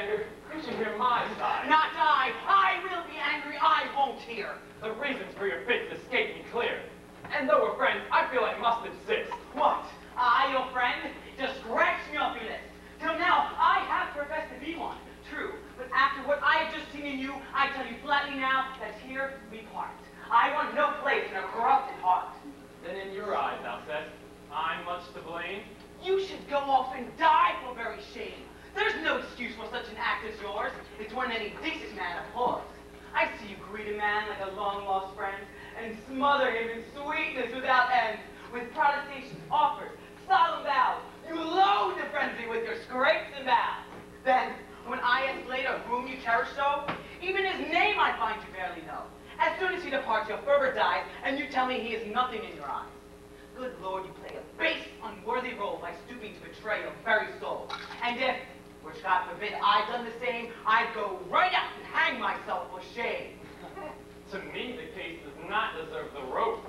anger, you should hear my side. Not I. I will be angry. I won't hear. The reasons for your fits escape me clear. And though we're friends, I feel I must insist. What? I, your friend? Just scratch me off your list. Till now, I have professed to be one. True. But after what I have just seen in you, I tell you flatly now that here we part. I want no place in a corrupted heart. Then in your eyes, thou says, I'm much to blame. You should go off and die for very shame. There's no excuse for such an act as yours. It's one any decent man abhors. I see you greet a man like a long-lost friend and smother him in sweetness without end, with protestations, offers, solemn vows. You load the frenzy with your scrapes and vows. Then, when I ask later whom you cherish so, even his name I find you barely know. As soon as he departs, your fervor dies, and you tell me he is nothing in your eyes. Good Lord, you play a base, unworthy role by stooping to betray your very soul. And if, which God forbid, I'd done the same, I'd go right out and hang myself for shame. To me, the case does not deserve the rope.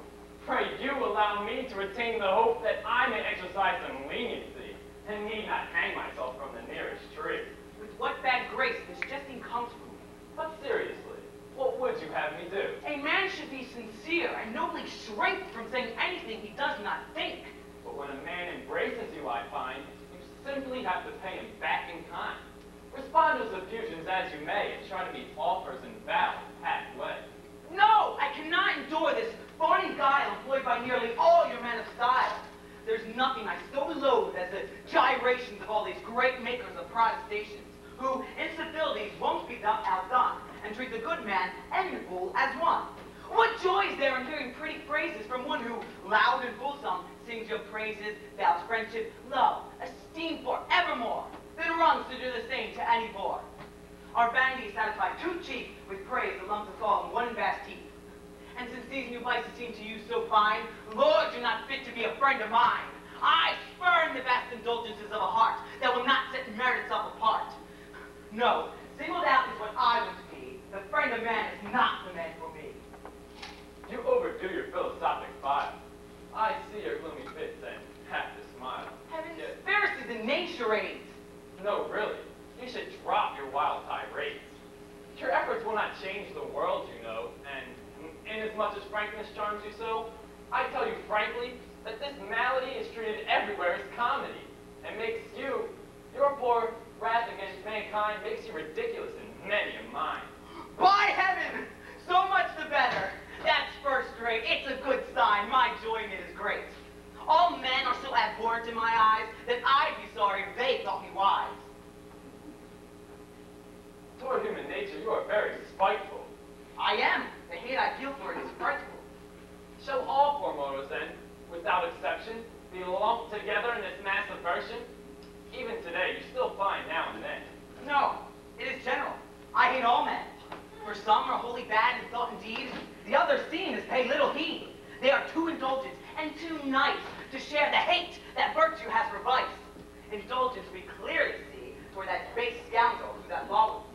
Pray you allow me to retain the hope that I may exercise some leniency, and need not hang myself from the nearest tree. With what bad grace this jesting comes from me. But seriously, what would you have me do? A man should be sincere and nobly shrink from saying anything he does not think. But when a man embraces you, I find, you simply have to pay him back in kind. Respond to his effusions as you may, and try to meet offers and vows halfway. No, I cannot endure this phony guile employed by nearly all your men of style. There's nothing I so loathe as the gyrations of all these great makers of protestations, who in civilities won't be outdone, and treat the good man and the fool as one. What joy is there in hearing pretty phrases from one who, loud and fulsome, sings your praises, vows friendship, love, esteem forevermore, then runs to do the same to any boor? Our vanity is satisfied too cheap with praise that lumps us all in one vast heap. And since these new vices seem to you so fine, Lord, you're not fit to be a friend of mine. I spurn the vast indulgences of a heart that will not set merit itself apart. No, singled out is what I want to be. The friend of man is not the man for me. You overdo your philosophic file. I see your gloomy fits and have to smile. Heaven's spirits and nature aids. No, really. You should drop your wild tirades. Your efforts will not change the world, you know, and inasmuch as frankness charms you so, I tell you frankly that this malady is treated everywhere as comedy, and makes you, your poor wrath against mankind, makes you ridiculous in many a mind. By heaven! So much the better. That's first rate. It's a good sign. My joy in it is great. All men are so abhorrent in my eyes that I'd be sorry if they thought me wise. Toward human nature, you are very spiteful. I am. The hate I feel for it is frightful. Shall all poor mortals then, without exception, be lumped together in this mass of aversion? Even today, you still find now and then. No, it is general. I hate all men. For some are wholly bad in thought and deed. The others seen as pay little heed. They are too indulgent and too nice to share the hate that virtue has for vice. Indulgence we clearly see toward that base scoundrel who that law will see.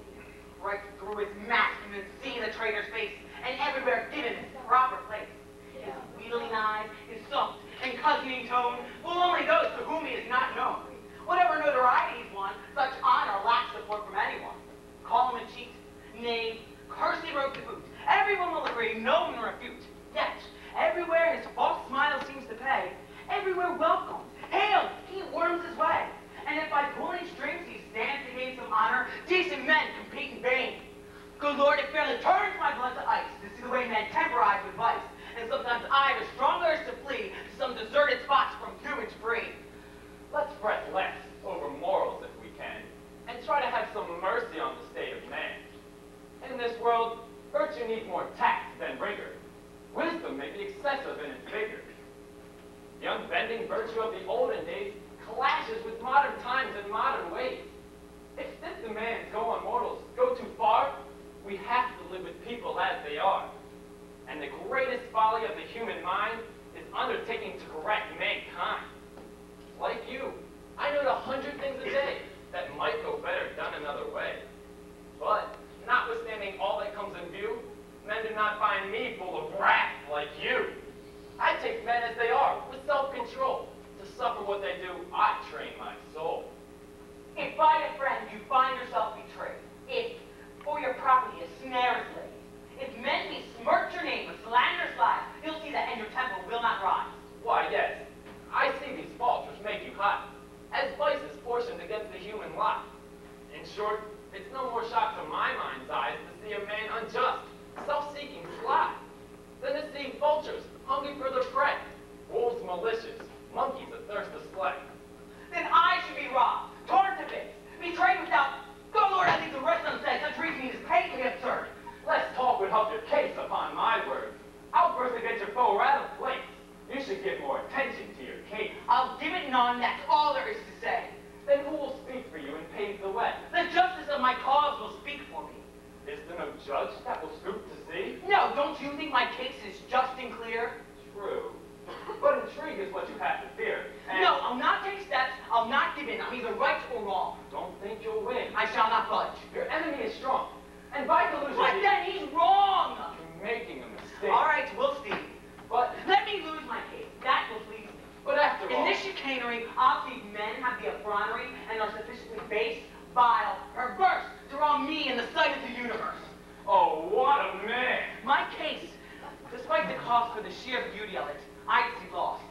Right through his mask you can see the traitor's face, and everywhere given its proper place. His wheedling eyes, his soft and cousining tone, will only those to whom he is not known. Whatever notoriety he's won, such honor lacks support from anyone. Call him a cheat, knave, curse he wrote to boot. Everyone will agree, no one refute. Yet, everywhere his false smile seems to pay, everywhere welcomes, hail, he worms his way. And if by pulling strings he stands to gain some honor, decent men compete in vain. Good Lord, it fairly turns my blood to ice to see the way men temporize with vice. And sometimes I have a strong urge to flee to some deserted spots from humans free. Let's fret less over morals if we can, and try to have some mercy on the state of man. In this world, virtue needs more tact than rigor. Wisdom may be excessive in its vigor. The unbending virtue of the olden days clashes with modern times and modern ways. If this demands go on mortals go too far, we have to live with people as they are. And the greatest folly of the human mind is undertaking to correct mankind. Like you, I note 100 things a day that might go better done another way. But, notwithstanding all that comes in view, men do not find me full of wrath like you. I take men as they are, with self-control. To suffer what they do, I train my soul. If by a friend you find yourself betrayed, no more shock to my mind's eyes to see a man unjust, self-seeking, sly, than to see vultures hungry for their prey, wolves malicious, monkeys athirst to slay. Then I should be robbed, torn to bits, betrayed without... Good Lord, I think the rest unsaid. Such reasoning is painfully absurd. Less talk would help your case, upon my word. Outbursts against your foe are out of place. You should give more attention to your case. I'll give it none, that's all there is to say. Then who will speak for you and pave the way? The justice of my cause will speak for me. Is there no judge that will stoop to see? No, don't you think my case is just and clear? True. But intrigue is what you have to fear. And no, I'll not take steps. I'll not give in. I'm either right or wrong. don't think you'll win. I shall not budge. Your enemy is strong. And by delusion, But then he's wrong. you're making a mistake. All right, we'll see. But, Let me lose my case. That will please me. but after In all, this chicanery, I'll see men have the effrontery and are sufficiently base, vile, perverse to wrong me in the sight of the universe. oh, what a man! My case, despite the cost for the sheer beauty of it, I'd see lost.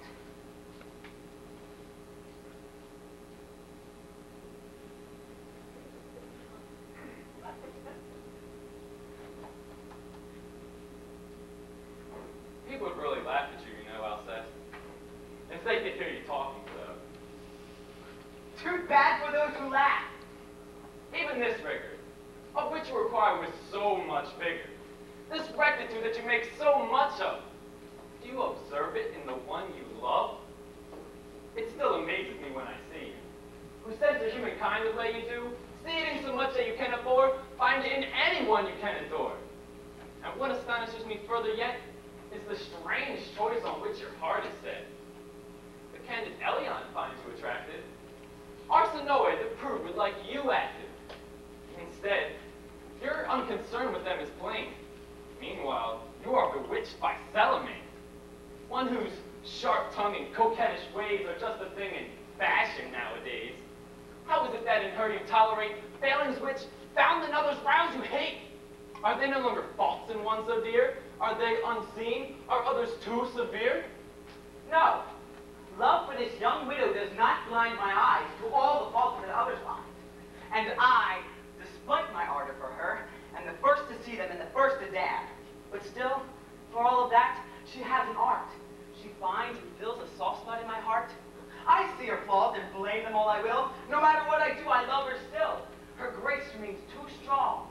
People would really laugh at you, you know, Alceste. If they could hear you talking, though. Too bad for those who laugh. Even this rigor, of which you require with so much vigor, this rectitude that you make so much of, do you observe it in the one you love? It still amazes me when I see you, who censor humankind the way you do, see it in so much that you can afford, find it in anyone you can adore. And what astonishes me further yet is the strange choice on which your heart is set. The candid Elion finds you attractive. Arsinoe, the prude, would like you active. Instead, your unconcern with them is plain. Meanwhile, you are bewitched by Salome, one whose sharp tongue and coquettish ways are just a thing in fashion nowadays. How is it that in her you tolerate failings which, found in others, rouse you hate? Are they no longer faults in one so dear? Are they unseen? Are others too severe? No. Love for this young widow does not blind my eyes to all the faults that others find. And I, despite my ardor for her, am the first to see them and the first to damn. But still, for all of that, she has an art. She finds and fills a soft spot in my heart. I see her flaws and blame them all I will. No matter what I do, I love her still. Her grace remains too strong.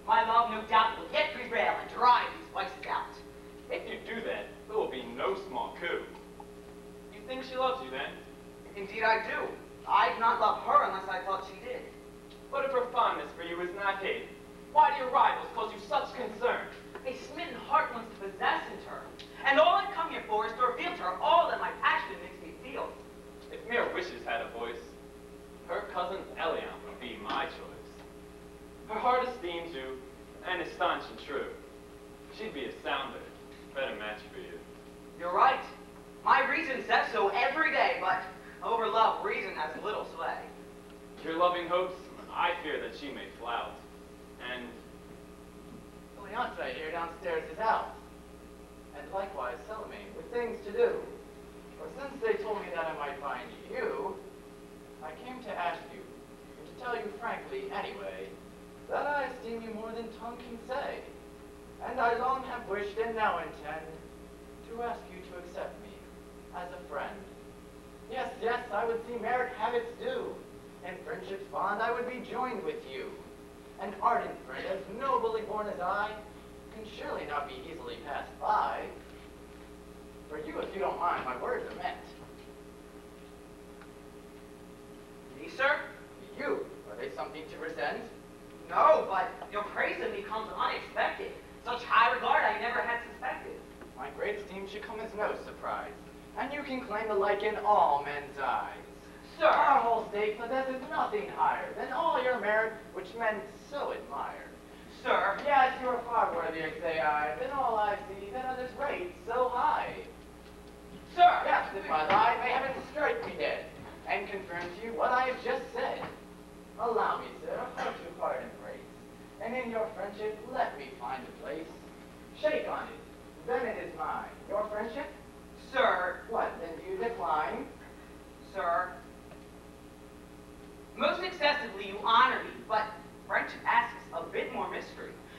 My love, no doubt, will yet prevail and drive these vices out. If you do that, there will be no small coup. You think she loves you then? Indeed I do. I'd not love her unless I thought she did. But if her fondness for you is not hid, why do your rivals cause you such concern? A smitten heart wants to possess in turn. And all I've come here for is to reveal to her all that my passion makes me feel. If mere wishes had a voice, her cousin Elion would be my choice. Her heart esteems you, and is staunch and true. She'd be a sounder, better match for you. You're right. My reason says so every day, but over love, reason has little sway. Your loving hopes, I fear that she may flout. And Leonte here downstairs is out, and likewise Salome with things to do. For since they told me that I might find you, I came to ask you, and to tell you frankly anyway, that I esteem you more than tongue can say, and I long have wished and now intend to ask you to accept me as a friend. Yes, yes, I would see merit have its due. In friendship's bond I would be joined with you. An ardent friend as nobly born as I can surely not be easily passed by. For you, if you don't mind, my words are meant. Me, sir? You, are they something to resent? No, but your praise of me comes unexpected. Such high regard I never had suspected. My great esteem should come as no surprise, and you can claim the like in all men's eyes. Sir! Our whole state possesses nothing higher than all your merit, which men so admire. Sir! Yes, you are far worthier, say I, than all I see, than others rate so high. Sir! Yes, if I lie, may heaven strike me dead, and confirm to you what I have just said. Allow me, sir, a heart-to-heart embrace, and in your friendship let me find a place. Shake on it, then it is mine. Your friendship? Sir! What, then do you decline? Sir! Most excessively you honor me, but friendship asks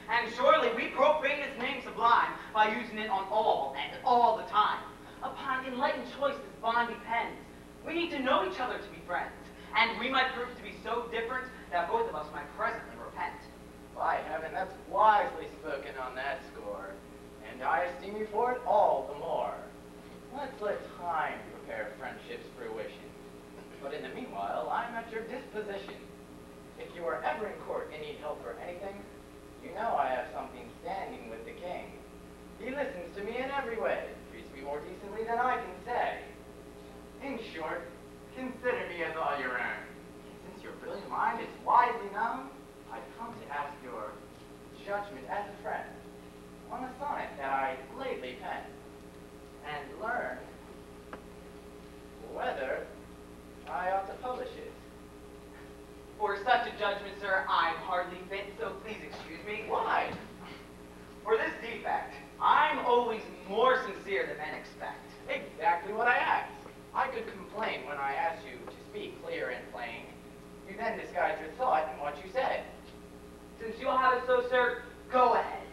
And surely we profane his name sublime by using it on all and all the time. Upon enlightened choice this bond depends. We need to know each other to be friends, and we might prove to be so different that both of us might presently repent. By heaven, that's wisely spoken on that score, and I esteem you for it all the more. Let's let time prepare friendship's fruition. But in the meanwhile, I'm at your disposition. If you are ever in court and need help for anything, you know I have something standing with the king. He listens to me in every way, treats me more decently than I can say. In short, consider me as all your own. Since your brilliant mind is widely known, I've come to ask your judgment as a friend on a sonnet that I lately penned, and learn whether I ought to publish it. For such a judgment, sir, I'm hardly fit, so please excuse me. Why? For this defect, I'm always more sincere than men expect. Exactly what I asked. I could complain when I asked you to speak clear and plain. You then disguised your thought in what you said. Since you'll have it so, sir, go ahead.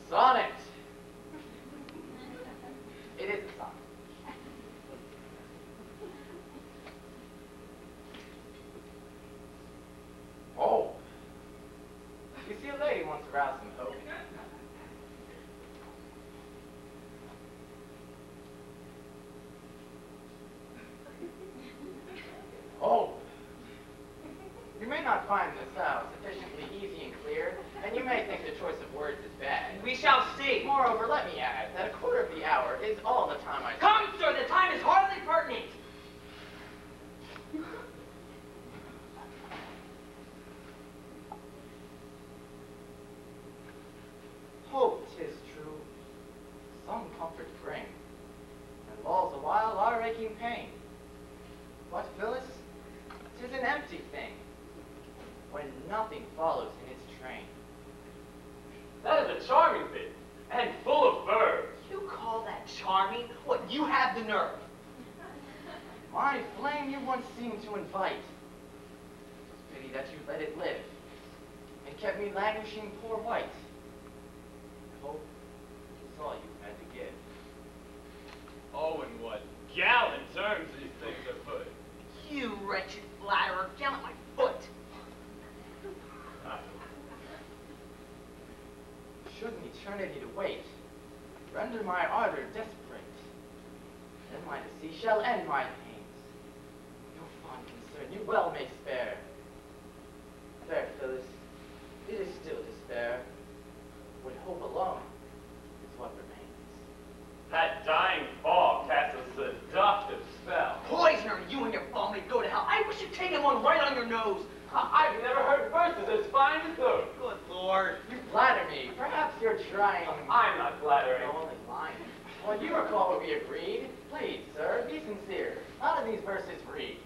Sonnet. It is a sonnet. Oh. You see, a lady wants to rouse some hope. Oh. You may not find this out sufficiently easy and clear, and you may think the choice of words is bad. We shall see. Moreover, let me add that a quarter of the hour is all the time I spend. Come, sir, the time is hardly pertinent. Hope, 'tis true, some comfort bring, and lulls a while our aching pain. But, Phyllis, 'tis an empty thing, when nothing follows in its train. That is a charming bit, and full of verbs. You call that charming? What, you have the nerve? My flame you once seemed to invite. 'Twas pity that you let it live, and kept me languishing poor white. Hope is all you had to give. Oh, in what gallant terms these things are put. You wretched flatterer, down at my foot. Should an eternity to wait, render my ardor desperate, then my decease shall end my pains. Your fond concern you well may spare. Fair Phyllis, it is still despair, when hope alone is what remains. That dying fall casts a seductive spell. Poisoner, you and your ball may go to hell. I wish you'd taken one right on your nose. I've never heard verses as fine as those. Good Lord. You flatter me. Perhaps you're trying. I'm not flattering. No, only lying. Well, you recall what we agreed. Please, sir, be sincere. How do these verses read?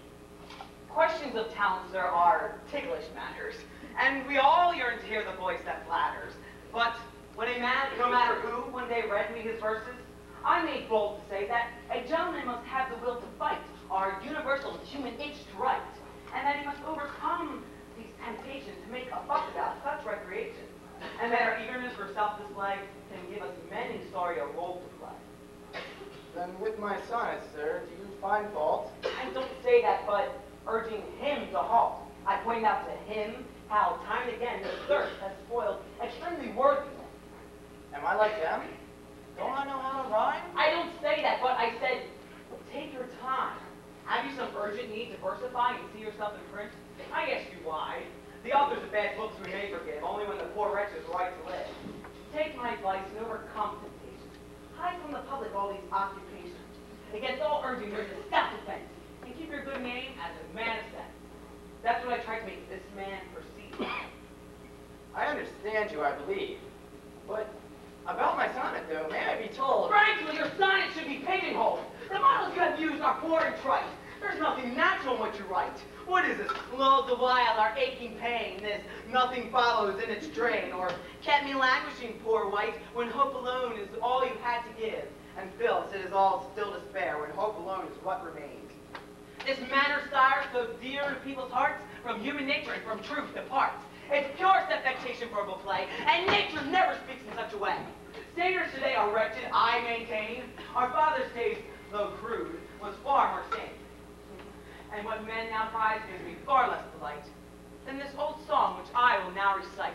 Questions of talent, sir, are ticklish matters, and we all yearn to hear the voice that flatters. But when a man, no matter who, one day read me his verses, I made bold to say that a gentleman must have the will to fight, our universal human itch to write, and that he must overcome these temptations to make a fuss about such recreation, and that our eagerness for self-display can give us many sorry a role to play. Then with my sonnet, sir, do you find fault? I don't say that, but urging him to halt. I point out to him how time and again his thirst has spoiled extremely worthy men. Am I like them? Don't I know how to rhyme? I don't say that, but I said, take your time. Have you some urgent need to versify and see yourself in print? I ask you why. The authors of bad books we may forgive, only when the poor wretches right to live. Take my advice and overcome temptations. Hide from the public all these occupations. Against all urging, there's a self-defense. And keep your good name as a man of sense. That's what I tried to make this man perceive. I understand you, I believe. But about my sonnet, though, may I be told... Frankly, your sonnet should be pigeonholed. The models you have used are poor and trite. There's nothing natural in what you write. What is this? Lulled the while our aching pain, this nothing follows in its train, or kept me languishing, poor wight, when hope alone is all you had to give. And Phyllis, it is all still despair, when hope alone is what remains. This manner, sire, so dear to people's hearts, from human nature and from truth departs. It's pure affectation verbal play, and nature never speaks in such a way. Singers today are wretched, I maintain. Our father's taste, though crude, was far more sane. And what men now prize gives me far less delight than this old song which I will now recite.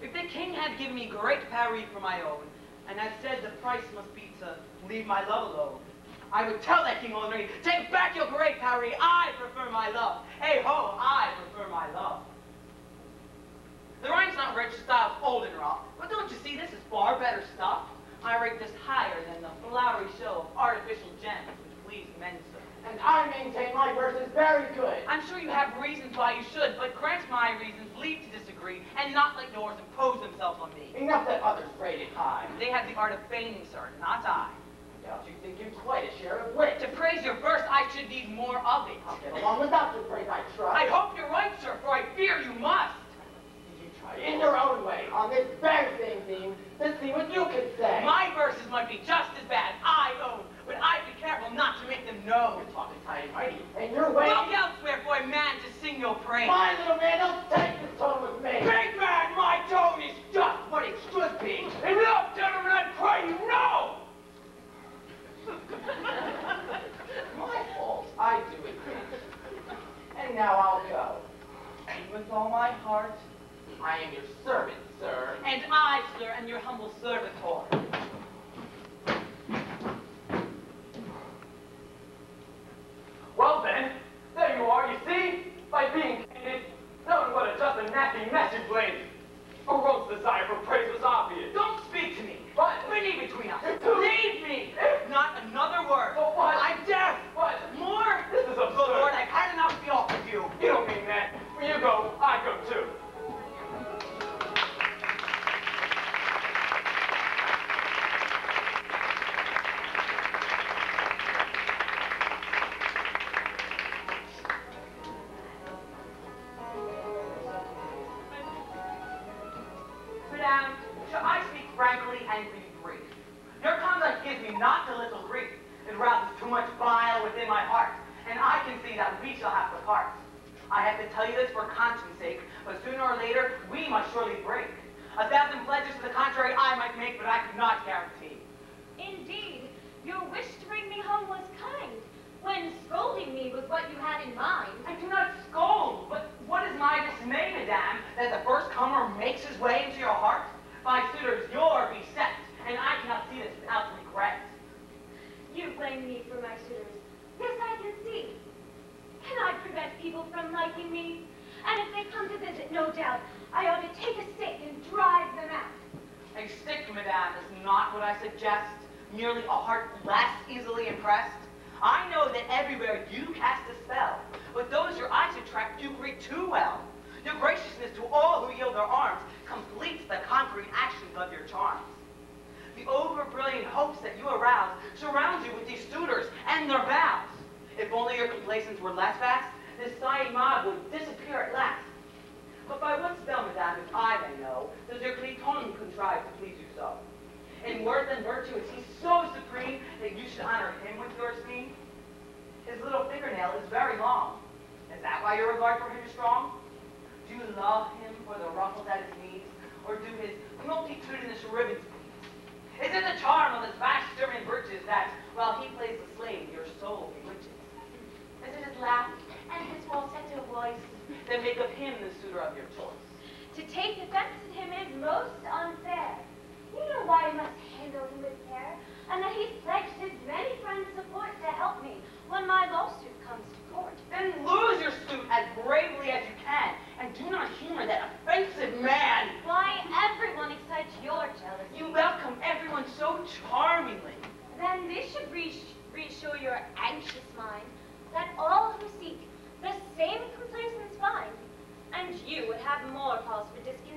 If the king had given me great Paris for my own, and had said the price must be to leave my love alone, I would tell that king already, take back your great Paris, I prefer my love. Hey ho, I prefer my love. The rhyme's not rich, style's old and rough, but don't you see this is far better stuff? I rate this higher than the flowery show of artificial gems which please men so. And I maintain my verse is very good. I'm sure you have reasons why you should, but grant my reasons leave to disagree, and not let yours impose themselves on me. Enough that others rate it high. They have the art of feigning, sir, not I. Doubt you think you've quite a share of wit. To praise your verse, I should need more of it. I'll get along without your praise, I trust. I hope you're right, sir, for I fear you must. Did you try in your own way, on this very same theme, to see what you could say? My verses might be just as bad, I own, but I'd be careful not to make them known. You're talking tighty-mighty, and your way... Look elsewhere for a man to sing your praise. My little man, don't take this tone with me. Big man, my tone is just what it should be. Enough, gentlemen, I pray you, no! My fault, I do admit. And now I'll go. And with all my heart, I am your servant, sir. and I, sir, am your humble servitor. Well then, there you are, you see? By being candid, knowing what a just and nasty mess you blamed. Baroque's desire for praise was obvious. Don't speak to me. What? Leave between us. Who? Leave me. Not another word. But what? I'm deaf. What? More? This is absurd. Lord, I've had enough of the off of you. You don't mean that. When you go, I go too. Madame, shall I speak frankly and be brief? Your conduct gives me not a little grief. It rouses too much bile within my heart, and I can see that we shall have to part. I have to tell you this for conscience sake, but sooner or later, we must surely break. 1,000 pledges to the contrary I might make, but I could not guarantee. Indeed, your wish to bring me home was kind, when scolding me was what you had in mind. I do not scold, but what is my dismay, madame, that the first comer makes his way into your heart? My suitors, you're beset, and I cannot see this without regret. You blame me for my suitors. This I can see. Can I prevent people from liking me? And if they come to visit, no doubt, I ought to take a stick and drive them out. A stick, madame, is not what I suggest, merely a heart less easily impressed. I know that everywhere you cast a spell, but those your eyes attract you greet too well. Your graciousness to all who yield their arms completes the concrete actions of your charms. The over-brilliant hopes that you arouse surround you with these suitors and their vows. If only your complacence were less vast, this sighing mob would disappear at last. But by what spell, madame, if I may know, does your Cliton contrive to please you so? In worth and virtue is he so supreme that you should honor him with your esteem? His little fingernail is very long. Is that why your regard for him is strong? Do you love him for the ruffles at his knees, or do his multitudinous ribbons please? Is it the charm of his vast German breeches that, while he plays the slave, your soul bewitches? Is it his laugh and his falsetto voice that make of him the suitor of your choice? To take offense at him is most unfair. You know why I must handle him with care, and that he's pledged his many friends' support to help me when my lawsuit comes to court. Then lose your suit as bravely as you can, and do not humor that offensive man. Why, everyone excites your jealousy. You welcome everyone so charmingly. Then this should reassure your anxious mind that all who seek the same complacence find, and you would have more cause for discontent.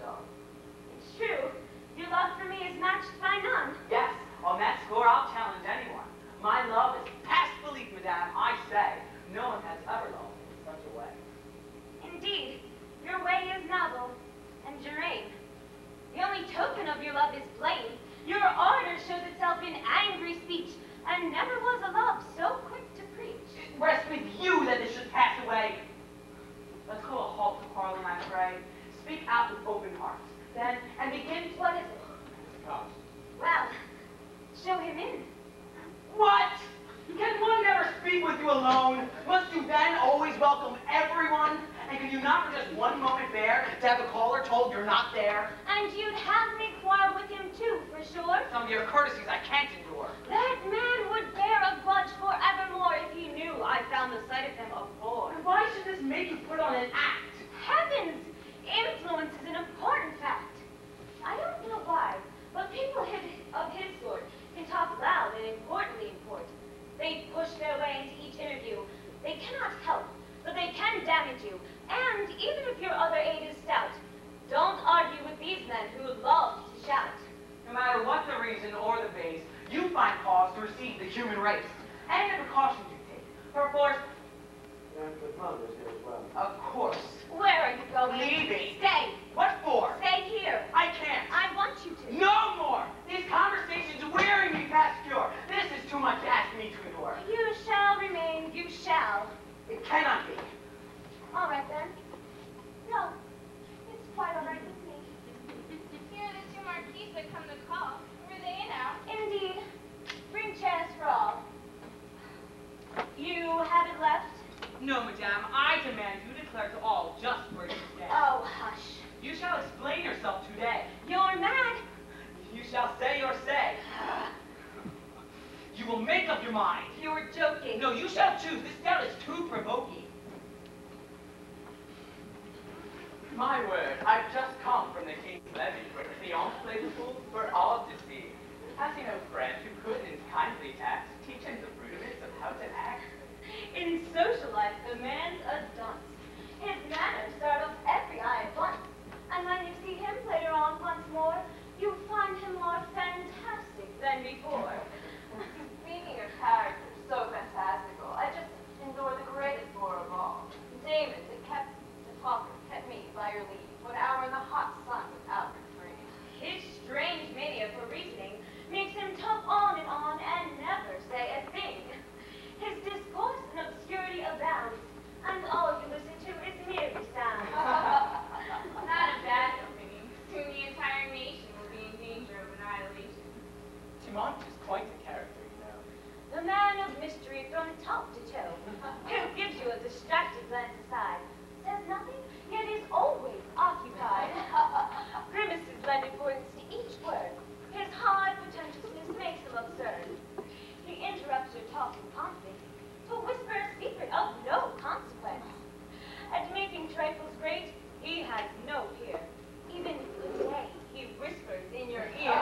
so. It's true. Your love for me is matched by none. Yes, on that score, I'll challenge anyone. My love is past belief, madame. I say, no one has ever loved in such a way. Indeed, your way is novel and gerane. The only token of your love is plain. Your ardor shows itself in angry speech, and never was a love so quick to preach. It rests with you that this should pass away. Let's call a halt to quarreling, I pray. Speak out with open hearts. Then, and begin. What is it? Well, show him in. What? Can one never speak with you alone? Must you then always welcome everyone? And can you not for just one moment bear to have a caller told you're not there? And you'd have me quarrel with him too, for sure. Some of your courtesies I can't endure. That man would bear a grudge forevermore if he knew I found the sight of him a bore. And why should this make you put on an act? Heavens! Influence is an important fact. I don't know why, but people of his sort can talk loud and importantly import. They push their way into each interview. They cannot help, but they can damage you. And even if your other aid is stout, don't argue with these men who love to shout. No matter what the reason or the base, you find cause to receive the human race. And the precautions you take. For of course, And the Congress here as well. of course. Where are you going? Leaving. Stay. What for? Stay here. I can't. I want you to. No more! These conversations weary me past cure. This is too much to ask me to endure. You shall remain. You shall. It cannot be. All right then. No, it's quite all right with me. Here are the two marquis that come to call. Were they now? Indeed. Bring chairs for all. You haven't left? No, madame, I demand you declare to all just where you stand. Oh, hush. You shall explain yourself today. You're mad. You shall say your say. You will make up your mind. You're joking. No, you shall choose. This doubt is too provoking. My word, I've just come from the king's levee, where the fiancé played the fool for all to see. Has he no friend who could, in kindly tact, teach him the rudiments of how to act? In social life, the man's a dunce. His manner startles every eye at once. And when you see him later on once more, you find him more fantastic than before. Speaking of characters, so fantastical, I just endured the greatest bore of all. Damon, the talker, kept me by your lead for an hour in the hot sun without refrain. His strange mania for reasoning makes him talk on and never say a thing. His discourse and obscurity abounds, and all you listen to is merely sound. Not a bad company. Soon the entire nation will be in danger of annihilation. Dumont is quite a character, you know. The man of mystery from top to toe, who gives you a distracted glance aside, says nothing, yet is always occupied. Grimaces lend importance to each word. His high pretentiousness makes him absurd. He interrupts your talk in conflict to whisper a secret of no consequence. At making trifles great, he has no peer. Even good day, he whispers in your ear.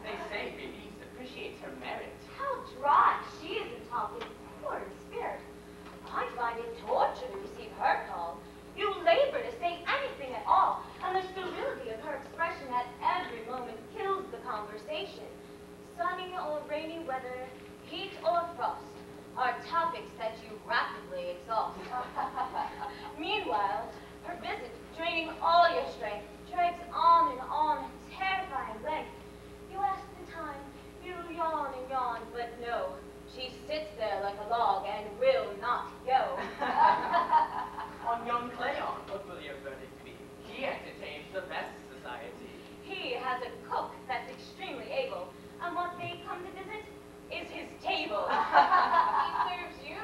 They say Bernice appreciates her merit. How dry she is in talking, poor in spirit. I find it torture to receive her call. You labor to say anything at all, and the sterility of her expression at every moment kills the conversation. Sunny or rainy weather, heat or frost, are topics that you rapidly exhaust. Meanwhile, her visit, draining all your strength, drags on and on at terrifying length. You ask the time, you yawn and yawn, but no, she sits there like a log and will not go. On young Cleon, what will your verdict be? He entertains the best society. He has a cook that's extremely able, and what they come to visit is his table. He serves you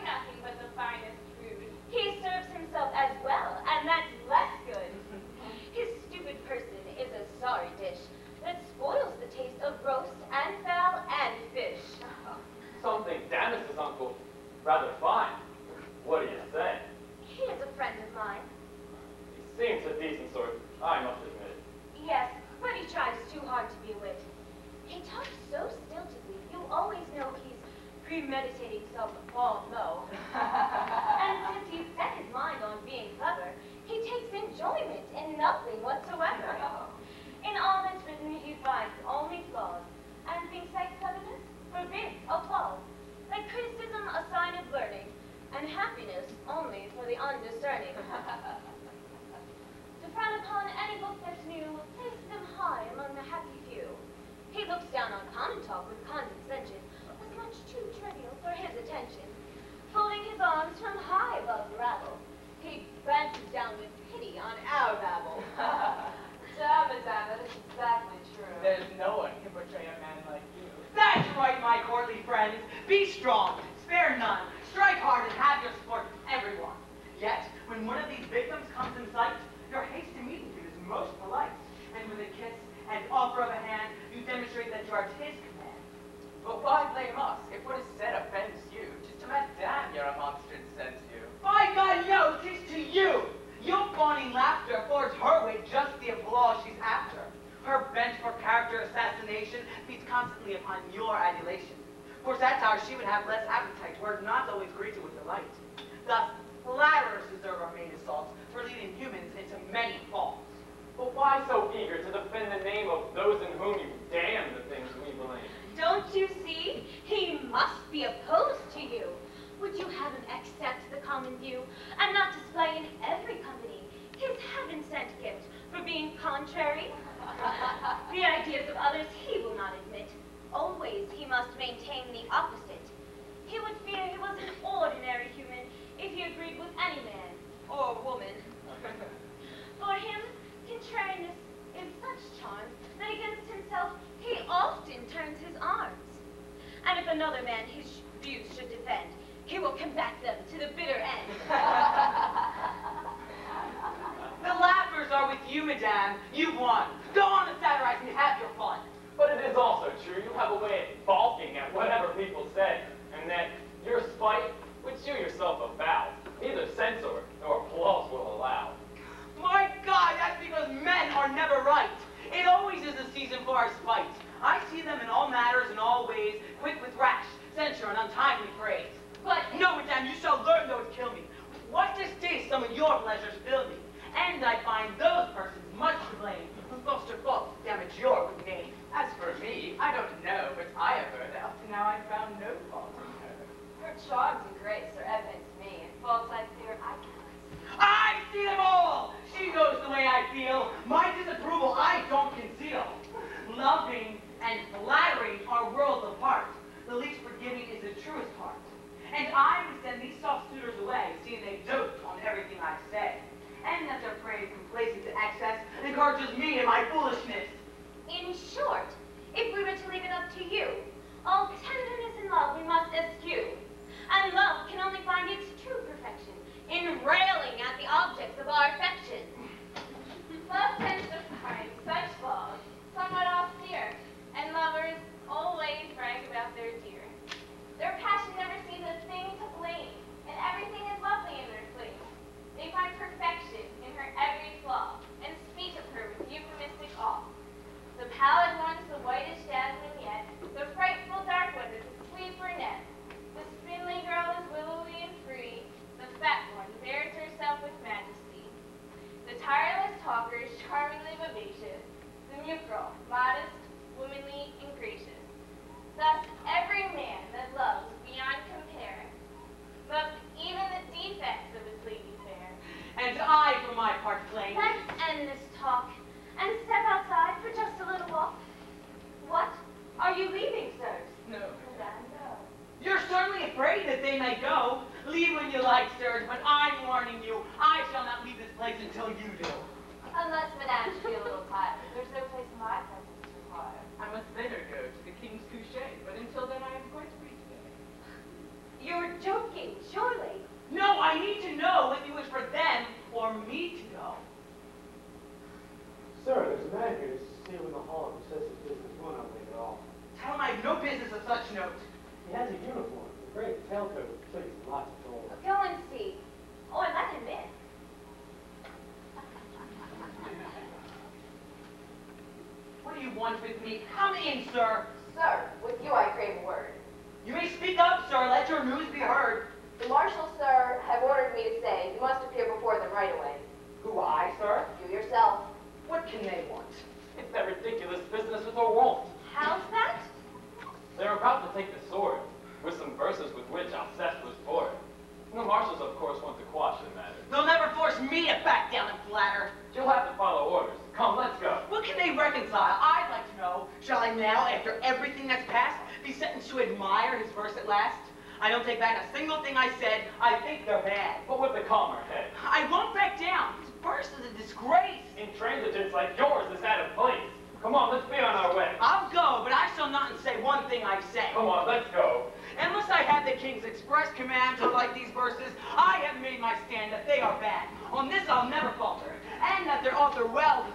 whatsoever. In all that's written he finds only flaws, and thinks that cleverness forbids applause. Like criticism a sign of learning, and happiness only for the undiscerning. To frown upon any book that's new places him high among the happy few. He looks down on common talk with condescension, as much too trivial for his attention. Folding his arms from high above the rabble, he branches down with pity on our babble. Madame, that is exactly true. There's no one can portray a man like you. That's right, my courtly friends. Be strong, spare none, strike hard, and have your sport with everyone. Yet, when one of these victims comes in sight, your haste to meet him is most polite. And with a kiss and offer of a hand, you demonstrate that you are at his command. But why blame us if what is said offends you? Tis to Madame your remonstrance sends you. By God, no, 'tis to you. Your fawning laughter affords her with just the applause she's after. Her bent for character assassination feeds constantly upon your adulation. For satire she would have less appetite, were it not always greeted with delight. Thus, flatterers deserve our main assaults for leading humans into many faults. But why so eager to defend the name of those in whom you damn the things we blame? Don't you see? He must be opposed to you. Would you have him accept the common view, and not display in every company his heaven-sent gift for being contrary? The ideas of others he will not admit. Always he must maintain the opposite. He would fear he was an ordinary human if he agreed with any man or woman. For him, contrariness is such charm that against himself he often turns his arms. And if another man his views should defend, he will combat them to the bitter end. The laughers are with you, Madame. You've won. Go on and satirize and have your fun. But it is also true you have a way of balking at whatever people say, and that your spite, which you yourself avow, neither censor nor applause will allow. My God, that's because men are never right. It always is a season for our spite. I see them in all matters and all ways, quick with rash, censure, and untimely praise. But no, Madame, you shall learn though it kill me. What distaste some of your pleasures fill me, and I find those persons much to blame who foster faults damage your good name. As for me, I don't know, but I have heard that up to now I found no fault in her. Her charms and grace are evident to me, and faults I fear I cannot see. I see them all! She knows the way I feel. My disapproval I don't conceal. Loving and flattering are worlds apart. The least forgiving is the truest heart. And I would send these soft suitors away, seeing they dote on everything I say. And that their praise complacent to excess encourages me in my foolishness. in short, if we were to leave it up to you, all tenderness and love we must eschew. And love can only find its true perfection in railing at the objects of our affection. Love tends to find such flaws somewhat austere, and lovers always brag about their dear. Their passion never sees a thing to blame, and everything is lovely in their flame. They find perfection in her every flaw, and speak of her with euphemistic awe. The pallid one's the whitest jasmine yet, the frightful dark one is a sweet brunette. The spindly girl is willowy and free, the fat one bears herself with majesty. The tireless talker is charmingly vivacious, the mute girl, modest, womanly, and gracious. Thus, every man that loves beyond compare, loves even the defects of his lady fair. And I, for my part, claim... Let's end this talk and step outside for just a little walk. What? Are you leaving, sirs? No. Madame, no. You're certainly afraid that they may go. Leave when you like, sirs, but I'm warning you, I shall not leave this place until you do. Unless Madame should be a little tired. There's no place in my presence required. I must later go to the king's coucher, but until then I am quite free today. You're joking, surely. No, I need to know if it was for them or me to go. Sir, there's a man here to see you in the hall who says his business will not wait at all. Tell him I have no business of such note. He has a uniform, a great tailcoat with plates and lots of gold. Go and see. Oh, and let him in. What do you want with me? Come in, sir. Sir, with you I crave a word. You may speak up, sir. Let your news be heard. The marshal, sir, have ordered me to say you must appear before them right away. Who, I, sir? You yourself. at last. I don't take back a single thing I said. I think they're bad. But with a calmer head. I won't back down. This verse is a disgrace. Intransigence like yours is out of place. Come on, let's be on our way. I'll go, but I shall not say one thing I say. Come on, let's go. Unless I have the king's express command to like these verses, I have made my stand that they are bad. On this I'll never falter, and that their author well